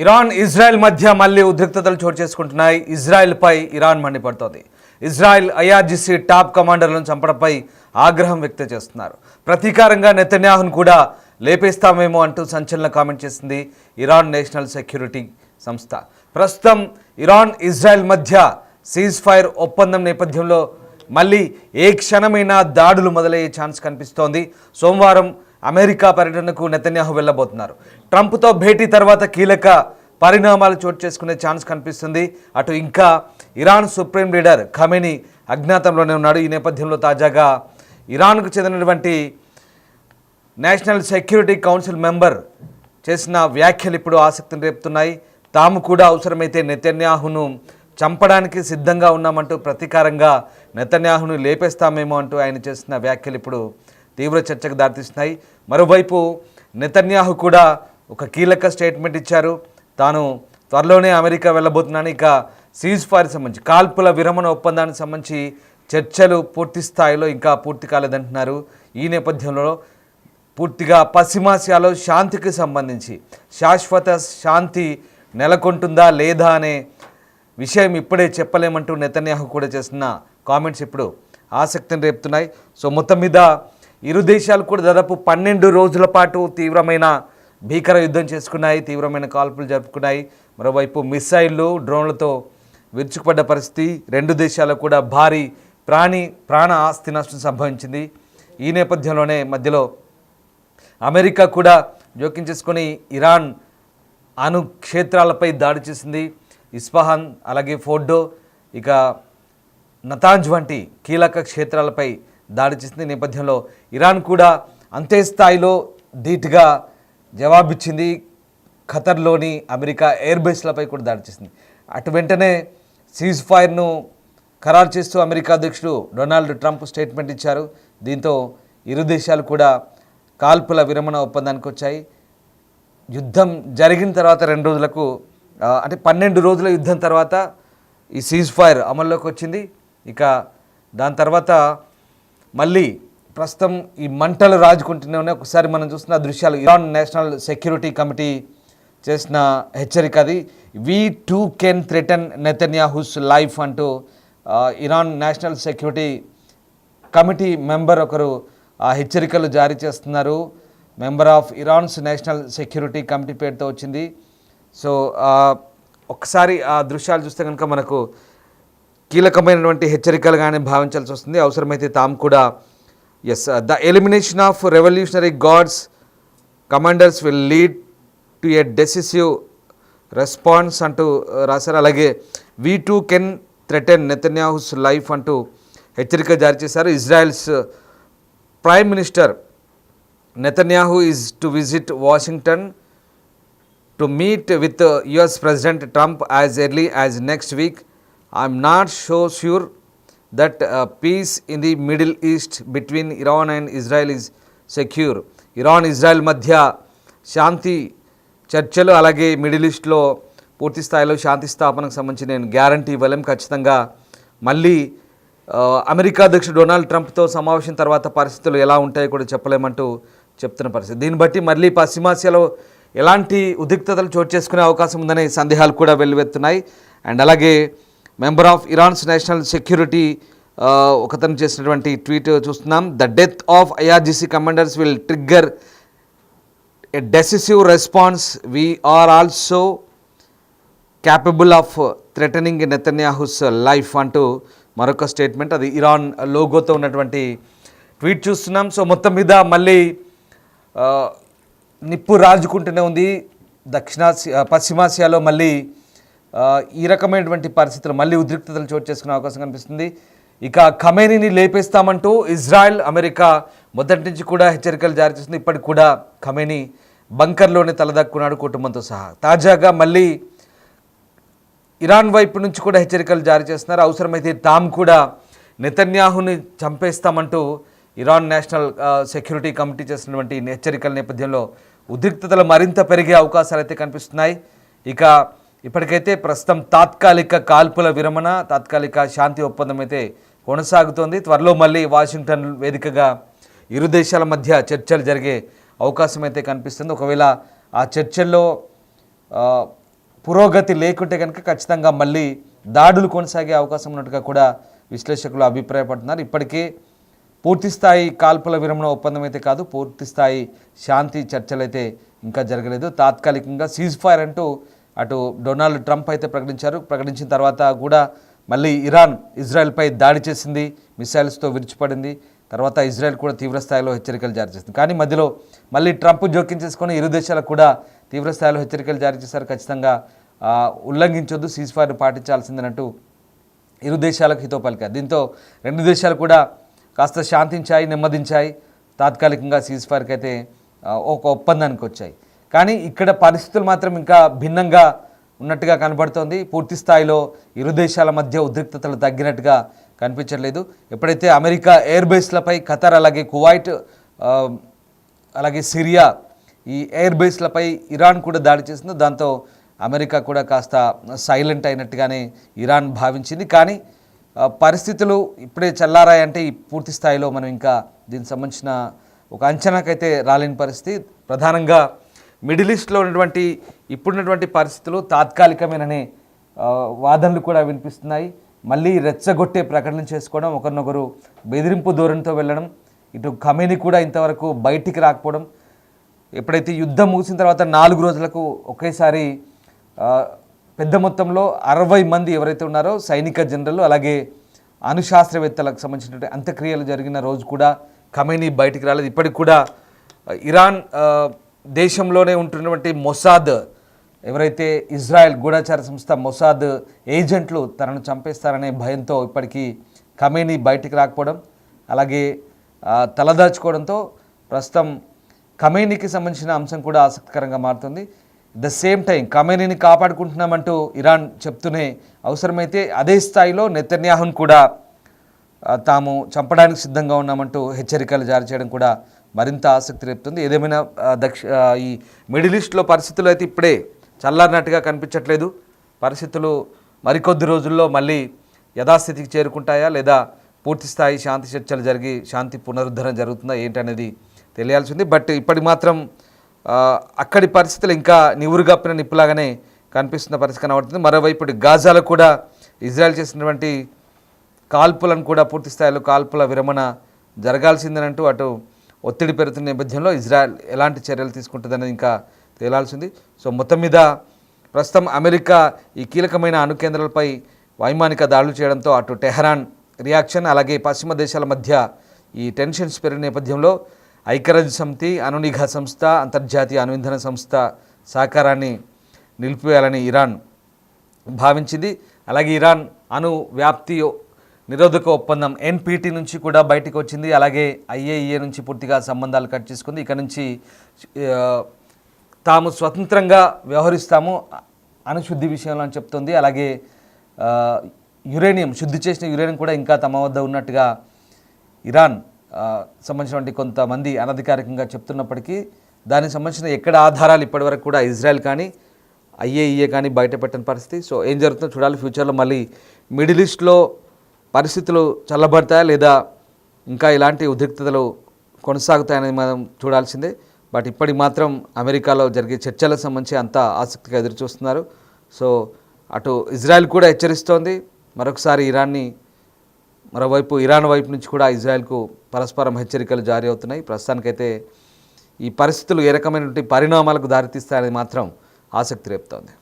Iran Israel మధ్య మళ్ళీ ఉద్రిక్తతలు చోటు చేసుకుంటున్నాయి. ఇజ్రాయెల్పై ఇరాన్ మండిపడుతోంది. ఇజ్రాయెల్ ఐఆర్జీసీ టాప్ కమాండర్లను చంపడంపై ఆగ్రహం వ్యక్తం చేస్తున్నారు. ప్రతీకారంగా నెతన్యాహును కూడా లేపేస్తామేమో అంటూ సంచలన కామెంట్ చేసింది ఇరాన్ నేషనల్ సెక్యూరిటీ సంస్థ. ప్రస్తుతం ఇరాన్ ఇజ్రాయెల్ మధ్య సీజ్ ఫైర్ ఒప్పందం నేపథ్యంలో మళ్ళీ ఏ క్షణమైనా దాడులు మొదలయ్యే ఛాన్స్ కనిపిస్తోంది. సోమవారం అమెరికా పర్యటనకు నెతన్యాహు వెళ్ళబోతున్నారు. ట్రంప్తో భేటీ తర్వాత కీలక పరిణామాలు చోటు చేసుకునే ఛాన్స్ కనిపిస్తుంది. అటు ఇంకా ఇరాన్ సుప్రీం లీడర్ ఖమేనీ అజ్ఞాతంలోనే ఉన్నాడు. ఈ నేపథ్యంలో తాజాగా ఇరాన్కు చెందినటువంటి నేషనల్ సెక్యూరిటీ కౌన్సిల్ మెంబర్ చేసిన వ్యాఖ్యలు ఇప్పుడు ఆసక్తిని రేపుతున్నాయి. తాము కూడా అవసరమైతే నెతన్యాహును చంపడానికి సిద్ధంగా ఉన్నామంటూ ప్రతీకారంగా నెతన్యాహును లేపేస్తామేమో అంటూ ఆయన చేసిన వ్యాఖ్యలు ఇప్పుడు తీవ్ర చర్చకు దారితీస్తున్నాయి. మరోవైపు నెతన్యాహు కూడా ఒక కీలక స్టేట్మెంట్ ఇచ్చారు. తాను త్వరలోనే అమెరికా వెళ్ళబోతున్నాను. ఇక సీజ్ ఫైర్ సంబంధించి కాల్పుల విరమణ ఒప్పందానికి సంబంధించి చర్చలు పూర్తి స్థాయిలో ఇంకా పూర్తి కాలేదంటున్నారు. ఈ నేపథ్యంలో పూర్తిగా పశ్చిమాసియాలో శాంతికి సంబంధించి శాశ్వత శాంతి నెలకొంటుందా లేదా అనే విషయం ఇప్పుడే చెప్పలేమంటూ నెతన్యాహు కూడా చేసిన కామెంట్స్ ఇప్పుడు ఆసక్తిని రేపుతున్నాయి. సో మొత్తం మీద ఇరు దేశాలు కూడా దాదాపు 12 రోజుల పాటు తీవ్రమైన భీకర యుద్ధం చేసుకున్నాయి. తీవ్రమైన కాల్పులు జరుపుకున్నాయి. మరోవైపు మిస్సైళ్ళు డ్రోన్లతో విరుచుకుపడ్డ పరిస్థితి. రెండు దేశాలకు కూడా భారీ ప్రాణ ఆస్తి నష్టం సంభవించింది. ఈ నేపథ్యంలోనే మధ్యలో అమెరికా కూడా జోక్యం చేసుకొని ఇరాన్ అణు క్షేత్రాలపై దాడి చేసింది. ఇస్ఫహాన్, అలాగే ఫోర్డో, ఇక నతాంజ్ వంటి కీలక క్షేత్రాలపై దాడి చేసింది. నేపథ్యంలో ఇరాన్ కూడా అంతే స్థాయిలో ధీటుగా జవాబిచ్చింది. ఖతర్లోని అమెరికా ఎయిర్ బేస్లపై కూడా దాడి చేసింది. అటు వెంటనే సీజ్ ఫైర్ను ఖరారు చేస్తూ అమెరికా అధ్యక్షుడు డొనాల్డ్ ట్రంప్ స్టేట్మెంట్ ఇచ్చారు. దీంతో ఇరు దేశాలు కూడా కాల్పుల విరమణ ఒప్పందానికి వచ్చాయి. యుద్ధం జరిగిన తర్వాత 2 రోజులకు అంటే 12 రోజుల యుద్ధం తర్వాత ఈ సీజ్ ఫైర్ అమల్లోకి వచ్చింది. ఇక దాని తర్వాత మళ్ళీ ప్రస్తుతం ఈ మంటలు రాజుకుంటూనే ఉన్నాయి. ఒకసారి మనం చూస్తున్న దృశ్యాలు ఇరాన్ నేషనల్ సెక్యూరిటీ కమిటీ చేసిన హెచ్చరిక అది. We too can threaten Netanyahu's life అంటూ Iran national security committee member ఒకరు ఆ హెచ్చరికలు జారీ చేస్తున్నారు. Member of Iran's national security committee పేరుతో వచ్చింది. సో ఒకసారి ఆ దృశ్యాలు చూస్తే కనుక మనకు కీలకమైనటువంటి హెచ్చరికలుగానే భావించాల్సి వస్తుంది. అవసరమైతే తాము కూడా the elimination of revolutionary guards commanders will lead to a decisive response అంటూ రాశారు. అలాగే we too can threaten Netanyahu's life అంటూ హెచ్చరిక జారీ చేశారు. Israel's prime minister Netanyahu is to visit Washington to meet with US President Trump as early as next week. I'm not so sure that peace in the Middle East between Iran and Israel is secure. Iran Israel మధ్య శాంతి చర్చలు అలాగే middle ఈస్ట్లో పూర్తి స్థాయిలో శాంతి స్థాపనకు సంబంధించి నేను guarantee ఇవ్వలేం. ఖచ్చితంగా మళ్ళీ అమెరికా అధ్యక్షుడు డొనాల్డ్ ట్రంప్తో సమావేశం తర్వాత పరిస్థితులు ఎలా ఉంటాయో కూడా చెప్పలేమంటూ చెప్తున్న పరిస్థితి. దీన్ని బట్టి మళ్ళీ పశ్చిమాసియాలో ఎలాంటి ఉద్రిక్తతలు చోటు చేసుకునే అవకాశం ఉందనే సందేహాలు కూడా వెల్లువెత్తున్నాయి. అండ్ అలాగే member of Iran's national security ఒకతను చేసినటువంటి ట్వీట్ చూస్తున్నాం. The death of IRGC commanders will trigger a decisive response. We are also capable of threatening Netanyahu's life అంటూ మరొక స్టేట్మెంట్. అది ఇరాన్ లోగోతో ఉన్నటువంటి ట్వీట్ చూస్తున్నాం. సో మొత్తం మీద మళ్ళీ నిప్పు రాజుకుంటూనే ఉంది. పశ్చిమాసియాలో మళ్ళీ ఈ రకమైనటువంటి పరిస్థితులు మళ్ళీ ఉద్రిక్తతలు చోటు చేసుకునే అవకాశం కనిపిస్తుంది. ఇక ఖమేనీని లేపేస్తామంటూ ఇజ్రాయెల్ అమెరికా మొదటి నుంచి కూడా హెచ్చరికలు జారీ చేస్తుంది. ఇప్పటికి కూడా ఖమేనీ బంకర్లోనే తలదక్కున్నాడు కుటుంబంతో సహా. తాజాగా మళ్ళీ ఇరాన్ వైపు నుంచి కూడా హెచ్చరికలు జారీ చేస్తున్నారు. అవసరమైతే తాము కూడా నెతన్యాహుని చంపేస్తామంటూ ఇరాన్ నేషనల్ సెక్యూరిటీ కమిటీ చేసినటువంటి హెచ్చరికల నేపథ్యంలో ఉద్రిక్తతలు మరింత పెరిగే అవకాశాలు అయితే కనిపిస్తున్నాయి. ఇక ఇప్పటికైతే ప్రస్తుతం తాత్కాలిక కాల్పుల విరమణ, తాత్కాలిక శాంతి ఒప్పందం అయితే కొనసాగుతోంది. త్వరలో మళ్ళీ వాషింగ్టన్ వేదికగా ఇరు దేశాల మధ్య చర్చలు జరిగే అవకాశం అయితే కనిపిస్తుంది. ఒకవేళ ఆ చర్చల్లో పురోగతి లేకుంటే కనుక ఖచ్చితంగా మళ్ళీ దాడులు కొనసాగే అవకాశం ఉన్నట్టుగా కూడా విశ్లేషకులు అభిప్రాయపడుతున్నారు. ఇప్పటికే పూర్తిస్థాయి కాల్పుల విరమణ ఒప్పందం అయితే కాదు, పూర్తిస్థాయి శాంతి చర్చలు అయితే ఇంకా జరగలేదు. తాత్కాలికంగా సీజ్ ఫైర్ అంటూ అటు డొనాల్డ్ ట్రంప్ అయితే ప్రకటించిన తర్వాత కూడా మళ్ళీ ఇరాన్ ఇజ్రాయెల్పై దాడి చేసింది, మిసైల్స్తో విరుచుపడింది. తర్వాత ఇజ్రాయెల్ కూడా తీవ్రస్థాయిలో హెచ్చరికలు జారీ చేసింది. కానీ మధ్యలో మళ్ళీ ట్రంప్ జోక్యం చేసుకొని ఇరు దేశాలకు కూడా తీవ్రస్థాయిలో హెచ్చరికలు జారీ చేశారు. ఖచ్చితంగా ఉల్లంఘించొద్దు, సీజ్ ఫైర్ పాటించాల్సిందనంటూ ఇరు దేశాలకు హితో పలికారు. దీంతో రెండు దేశాలు కూడా కాస్త శాంతించాయి, నెమ్మదించాయి. తాత్కాలికంగా సీజ్ ఫైర్కి అయితే ఒక ఒప్పందానికి వచ్చాయి. కానీ ఇక్కడ పరిస్థితులు మాత్రం ఇంకా భిన్నంగా ఉన్నట్టుగా కనబడుతోంది. పూర్తి స్థాయిలో ఇరు దేశాల మధ్య ఉద్రిక్తతలు తగ్గినట్టుగా కనిపించట్లేదు. ఎప్పుడైతే అమెరికా ఎయిర్ బేస్లపై ఖతర్, అలాగే కువైట్, అలాగే సిరియా ఈ ఎయిర్ బేస్లపై ఇరాన్ కూడా దాడి చేసిందో దాంతో అమెరికా కూడా కాస్త సైలెంట్ అయినట్టుగానే ఇరాన్ భావించింది. కానీ పరిస్థితులు ఇప్పుడే చల్లారాయంటే ఈ పూర్తి స్థాయిలో మనం ఇంకా దీనికి సంబంధించిన ఒక అంచనాకైతే రాలేని పరిస్థితి. ప్రధానంగా మిడిల్ ఈస్ట్లో ఉన్నటువంటి ఇప్పుడున్నటువంటి పరిస్థితులు తాత్కాలికమేననే వాదనలు కూడా వినిపిస్తున్నాయి. మళ్ళీ రెచ్చగొట్టే ప్రకటన చేసుకోవడం, ఒకరినొకరు బెదిరింపు ధోరణితో వెళ్ళడం, ఇటు ఖమేనీ కూడా ఇంతవరకు బయటికి రాకపోవడం. ఎప్పుడైతే యుద్ధం ముగిసిన తర్వాత 4 రోజులకు ఒకేసారి పెద్ద మొత్తంలో 60 మంది ఎవరైతే ఉన్నారో సైనిక జనరల్, అలాగే అణుశాస్త్రవేత్తలకు సంబంధించినటువంటి అంత్యక్రియలు జరిగిన రోజు కూడా ఖమేనీ బయటికి రాలేదు. ఇప్పటికి కూడా ఇరాన్ దేశంలోనే ఉంటున్నటువంటి మొసాద్, ఎవరైతే ఇజ్రాయెల్ గూఢచార సంస్థ మొసాద్ ఏజెంట్లు తనను చంపేస్తారనే భయంతో ఇప్పటికీ ఖమేనీ బయటికి రాకపోవడం, అలాగే తలదాచుకోవడంతో ప్రస్తుతం ఖమేనీకి సంబంధించిన అంశం కూడా ఆసక్తికరంగా మారుతుంది. ద సేమ్ టైం ఖమేనీని కాపాడుకుంటున్నామంటూ ఇరాన్ చెప్తూనే అవసరమైతే అదే స్థాయిలో నెతన్యాహును కూడా తాము చంపడానికి సిద్ధంగా ఉన్నామంటూ హెచ్చరికలు జారీ చేయడం కూడా మరింత ఆసక్తి రేపుతుంది. ఏదేమైనా ఈ మిడిల్ ఈస్ట్లో పరిస్థితులు అయితే ఇప్పుడే చల్లారినట్టుగా కనిపించట్లేదు. పరిస్థితులు మరికొద్ది రోజుల్లో మళ్ళీ యథాస్థితికి చేరుకుంటాయా, లేదా పూర్తిస్థాయి శాంతి చర్చలు జరిగి శాంతి పునరుద్ధరణ జరుగుతుందా ఏంటనేది తెలియాల్సింది. బట్ ఇప్పటికి మాత్రం అక్కడి పరిస్థితులు ఇంకా నివురుగప్పిన నిప్పులాగానే కనిపిస్తున్న పరిస్థితి కనబడుతుంది. మరోవైపు గాజాలో కూడా ఇజ్రాయెల్ చేసినటువంటి కాల్పులను కూడా పూర్తి స్థాయిలో కాల్పుల విరమణ జరగాల్సిందేనంటూ అటు ఒత్తిడి పెరుగుతున్న నేపథ్యంలో ఇజ్రాయెల్ ఎలాంటి చర్యలు తీసుకుంటుందనేది ఇంకా తేలాల్సింది. సో మొత్తం మీద ప్రస్తుతం అమెరికా ఈ కీలకమైన అణు కేంద్రాలపై వైమానిక దాడులు చేయడంతో అటు టెహరాన్ రియాక్షన్, అలాగే పశ్చిమ దేశాల మధ్య ఈ టెన్షన్స్ పెరిగిన నేపథ్యంలో ఐక్యరాజ్య సమితి, అణు నిఘా సంస్థ, అంతర్జాతీయ అణు ఇంధన సంస్థ సహకారాన్ని నిలిపివేయాలని ఇరాన్ భావించింది. అలాగే ఇరాన్ అణు వ్యాప్తి నిరోధక ఒప్పందం ఎన్పిటి నుంచి కూడా బయటకు వచ్చింది. అలాగే ఐఏఈఏ నుంచి పూర్తిగా సంబంధాలు కట్ చేసుకుంది. ఇక నుంచి తాము స్వతంత్రంగా వ్యవహరిస్తాము అణుశుద్ధి విషయంలో అని చెప్తుంది. అలాగే యురేనియం, శుద్ధి చేసిన యురేనియం కూడా ఇంకా తమ వద్ద ఉన్నట్టుగా ఇరాన్ సంబంధించినటువంటి కొంతమంది అనధికారికంగా చెప్తున్నప్పటికీ దానికి సంబంధించిన ఎక్కడ ఆధారాలు ఇప్పటివరకు కూడా ఇజ్రాయెల్ కానీ ఐఏఈఏ కానీ బయటపెట్టిన పరిస్థితి. సో ఏం జరుగుతుందో చూడాలి. ఫ్యూచర్లో మళ్ళీ మిడిల్ ఈస్ట్లో పరిస్థితులు చల్లబడతాయా, లేదా ఇంకా ఇలాంటి ఉద్రిక్తతలు కొనసాగుతాయనేది మనం చూడాల్సిందే. బట్ ఇప్పటికి మాత్రం అమెరికాలో జరిగే చర్చలకు సంబంధించి అంతా ఆసక్తిగా ఎదురు చూస్తున్నారు. సో అటు ఇజ్రాయెల్ కూడా హెచ్చరిస్తోంది మరొకసారి ఇరాన్ని, మరోవైపు ఇరాన్ వైపు నుంచి కూడా ఇజ్రాయెల్కు పరస్పరం హెచ్చరికలు జారీ అవుతున్నాయి. ప్రస్తుతానికైతే ఈ పరిస్థితులు ఏ రకమైనటువంటి పరిణామాలకు దారితీస్తాయనేది మాత్రం ఆసక్తి రేపుతోంది.